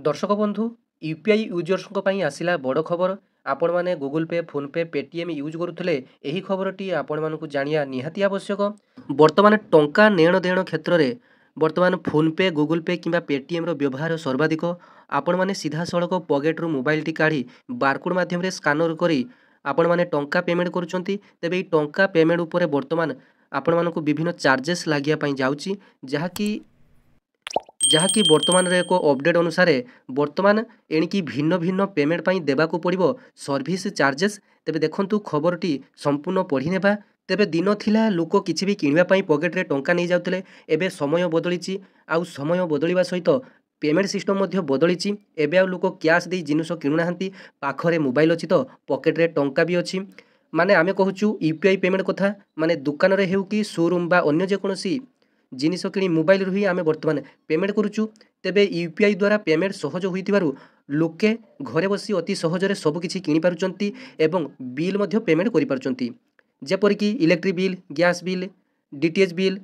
दर्शक बंधु UPI users आसला बड़ खबर आपण मैंने गूगल पे फोन पे पेटीएम यूज करुले यही खबरटी आपण मानक जाना निहाती आवश्यक। बर्तमान टंका नेण देण क्षेत्र में बर्तमान फोन पे गूगल पे कि पेटीएम व्यवहार सर्वाधिक। आपण मैंने सीधा सड़क पकेट्रु मोबाइल टी काढ़ी बारकोड मध्यम स्कानर करी आपण मैंने टंका पेमेंट करुँच। तेबे ये टंका पेमेंट उपरे बर्तमान आपण मानक विभिन्न चार्जेस लगे जाऊँगी जहाँकि बर्तमान एक अपडेट अनुसार बर्तमान एणिकी भिन्न भिन्न पेमेंट पाई देबाकू पड़िबो सर्विस चार्जेस। तेबे देखंतु खबरटी संपूर्ण पढ़ी नेबा। तेबे दिन थिला लोक किछि भी किनिबा पाई पॉकेट रे टंका नहीं जाउतले, एबे समय बदलिछि आउ समय बदलिबा सहित पेमेंट सिस्टम मध्य बदलिछि। एबे आ लोक कैश दे जिनिस किणु नाहंती, पाखरे मोबाइल अछि तो पॉकेट रे टंका भी अछि। माने आमे कहूछु यूपीआई पेमेंट कथा, माने दुकान रे हेउ कि शोरूम बा अन्य जेकोसी जिनिस किणी मोबाइल ही आम बर्तमान पेमेंट करुचु। तेबे यूपीआई द्वारा पेमेंट सहज होइतिबारु लोके घरे बसी अति सहजरे सबकिछि किनि पारुचंती एवं बिल मध्य पेमेंट करि पारुचंती। जेपरिक electric bill, gas bill, DTH bill,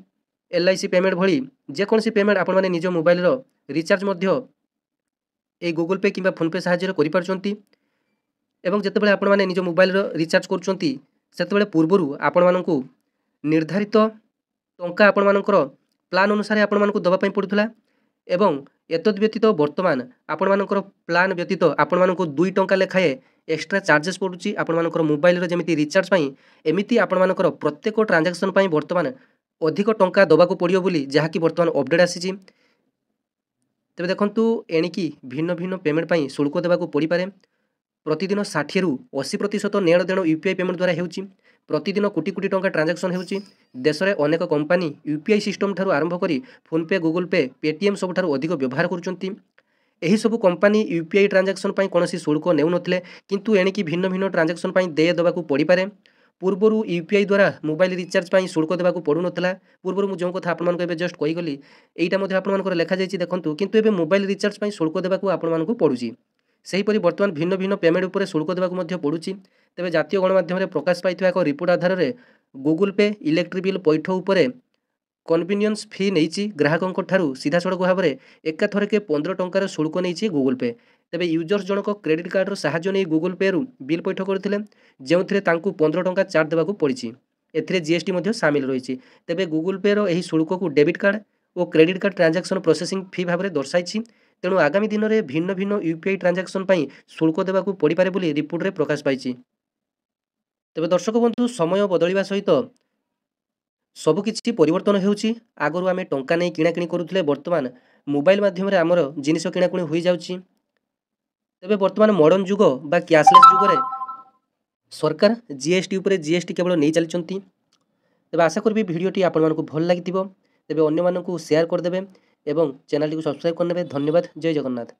LIC payment भली जेकोसी पेमेंट आपण माने निज मोबाइल रो रिचार्ज मध्य ए गूगल पे किंबा फोन पे साहाय्य करि पारुचंती। एवं जेतेबेले आपण माने निज मोबाइल रो रिचार्ज करुचंती सेतेबेले पूर्वरु आपण मानकु निर्धारित टंका आपण मानकर प्लान अनुसार आपण मानकु दबा पई पडुथला। एवं एतद व्यतीत बर्तमान आपण मानकर प्लान व्यतीत आपण मानकु 2 टंका लेखाए एक्स्ट्रा चार्जेस पडुची आपण मानकर मोबाइल रो जेमिति रिचार्ज पई। एमिति आपण मानकर प्रत्येक ट्रांजैक्शन पई बर्तमान अधिक टंका दबाकू पड़ियो बोली जहाँकि बर्तमान अपडेट आसीची। तेबे देखंतु एणिकी भिन्न भिन्न पेमेंट पई शुल्क देबाकू पड़ी पारे। प्रतिदिन 60 रु 80% नेण देण यूपीआई पेमेंट द्वारा हेउची। प्रतिदिन कोटी कोटी टंका ट्रांजैक्शन हेउची। देश में अनेक कंपनी यूपीआई सिस्टम ठारू आरंभ करी फोन पे गूगल पे पेटीएम सबुठारू अधिक व्यवहार करुचंती। एही सब कंपनी यूपीआई ट्रांजैक्शन पई कोनोसी शुल्क नेउ नथिले, किंतु एणिकी भिन्न भिन्न ट्रांजैक्शन पई दे देबाकू पड़ी पारे। पूर्वरु यूपीआई द्वारा मोबाइल रिचार्ज पई शुल्क देबाकू पड़ू नथला। पूर्वरु मु जो कथा आपण मानको एबे जस्ट कहि गली एईटा मध्ये आपण मानकर लेखा जायछि देखंतु, किंतु एबे मोबाइल रिचार्ज पई शुल्क देबाकू आपण मानको पड़ुची। सेहीपरि बर्तमान भिन्न भिन्न पेमेंट उपरे शुल्क देबाकू मध्य पड़ुची। तेबे जातीय गणमाध्यम प्रकाश पाइथिबा एक रिपोर्ट आधार में गूगल पे इलेक्ट्रिक बिल पैठ उपरे कन्वीनियंस फी नहीं ग्राहकों ठारू सीधा सड़क भाव में एकाथरके 15 टंकार शुल्क नहीं गूगल पे। तेबे यूजर्स जनक क्रेडिट कार्ड साहाय्य नहीं गूगल पे रु बिल पैठ करथिले, जेउथिरे तांकू 15 टंका चार्ज देबाकू पड़िछि। एथिरे जीएसटी मध्य शामिल रहिछि। तेबे गूगल पे रो एही शुल्क को डेबिट कार्ड और credit card transaction processing fee भाव में दर्शाइछि। तेणु आगामी दिन में भिन्न भिन्न यूपीआई ट्रांजैक्शन पई शुल्क देबाकू पड़ी पारे बोली रिपोर्ट रे प्रकाश पाइछि। तेबे दर्शक बंधु समय बदलिबा सहित सबकिछि परिवर्तन हेउछि। आगरु आमे टंका नहीं किणाकिणी करुथले, बर्तमान मोबाइल माध्यम आमर जिनिस किणाकिणी होई जाउछि। तेबे बर्तमान मॉडर्न जुग बा कैशलेस जुग रे सरकार जीएसटी उपरे जीएसटी केवल नहीं चलचंती। तेबे आशा करबी भिडियोटी आपण मानकु भल लागिथिबो। तेबे अन्य मानकु शेयर कर देबे एवं चैनल को सब्सक्राइब करनेबे। धन्यवाद। जय जगन्नाथ।